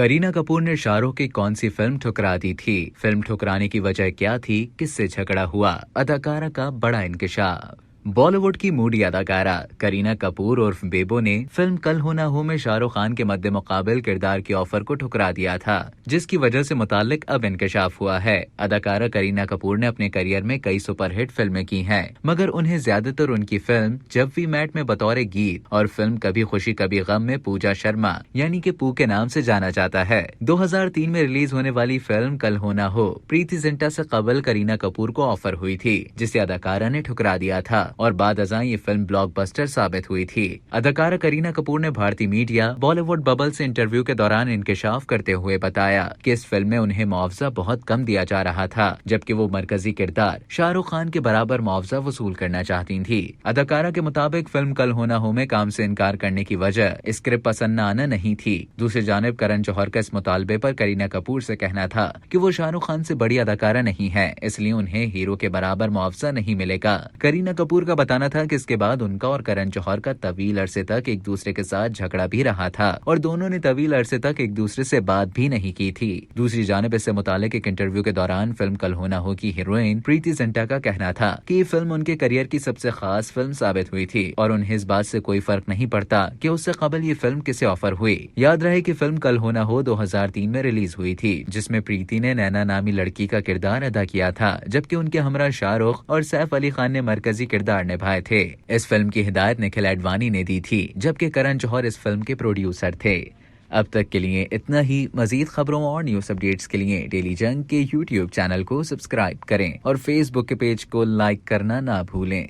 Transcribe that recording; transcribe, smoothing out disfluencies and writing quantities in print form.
करीना कपूर ने शाहरुख की कौन सी फिल्म ठुकरा दी थी? फिल्म ठुकराने की वजह क्या थी? किससे झगड़ा हुआ? अदाकारा का बड़ा इंकशाफ। बॉलीवुड की मूडी अदाकारा करीना कपूर उर्फ बेबो ने फिल्म कल हो ना हो में शाहरुख खान के मद्दे मुकाबिल किरदार की ऑफर को ठुकरा दिया था, जिसकी वजह से मुताल्लिक अब इंकशाफ हुआ है। अदाकारा करीना कपूर ने अपने करियर में कई सुपरहिट फिल्में की हैं, मगर उन्हें ज्यादातर उनकी फिल्म जब वी मेट में बतौर गीत और फिल्म कभी खुशी कभी गम में पूजा शर्मा यानी कि पू के नाम से जाना जाता है। 2003 में रिलीज होने वाली फिल्म कल हो ना हो प्रीति जिंटा से कबल करीना कपूर को ऑफर हुई थी, जिसे अदाकारा ने ठुकरा दिया था और बाद अज़ां ये फिल्म ब्लॉकबस्टर साबित हुई थी। अदाकारा करीना कपूर ने भारतीय मीडिया बॉलीवुड बबल से इंटरव्यू के दौरान इंकशाफ करते हुए बताया कि इस फिल्म में उन्हें मुआवजा बहुत कम दिया जा रहा था, जबकि वो मरकजी किरदार शाहरुख खान के बराबर मुआवजा वसूल करना चाहती थी। अदाकारा के मुताबिक फिल्म कल हो ना हो में काम से इनकार करने की वजह स्क्रिप्ट पसंद न आना नहीं थी। दूसरी जानिब करण जौहर का इस मुतालबे पर करीना कपूर से कहना था कि वो शाहरुख खान से बड़ी अदाकारा नहीं है, इसलिए उन्हें हीरो के बराबर मुआवजा नहीं मिलेगा। करीना कपूर का बताना था कि इसके बाद उनका और करण जौहर का तवील अरसे तक एक दूसरे के साथ झगड़ा भी रहा था और दोनों ने तवील अरसे तक एक दूसरे से बात भी नहीं की थी। दूसरी जानिब इससे मुतालिक एक इंटरव्यू के दौरान फिल्म कल हो ना हो की हीरोइन प्रीति जिंटा का कहना था कि ये फिल्म उनके करियर की सबसे खास फिल्म साबित हुई थी और उन्हें इस बात से कोई फर्क नहीं पड़ता कि उससे कबल ये फिल्म किसे ऑफर हुई। याद रहे कि फिल्म कल हो ना हो 2003 में रिलीज हुई थी, जिसमें प्रीति ने नैना नामी लड़की का किरदार अदा किया था, जबकि उनके हमरा शाहरुख और सैफ अली खान ने मरकजी किरदार निभाए थे। इस फिल्म की हिदायत निखिल एडवाणी ने दी थी, जबकि करण जौहर इस फिल्म के प्रोड्यूसर थे। अब तक के लिए इतना ही। मजीद खबरों और न्यूज अपडेट्स के लिए डेली जंग के यूट्यूब चैनल को सब्सक्राइब करें और फेसबुक के पेज को लाइक करना ना भूलें।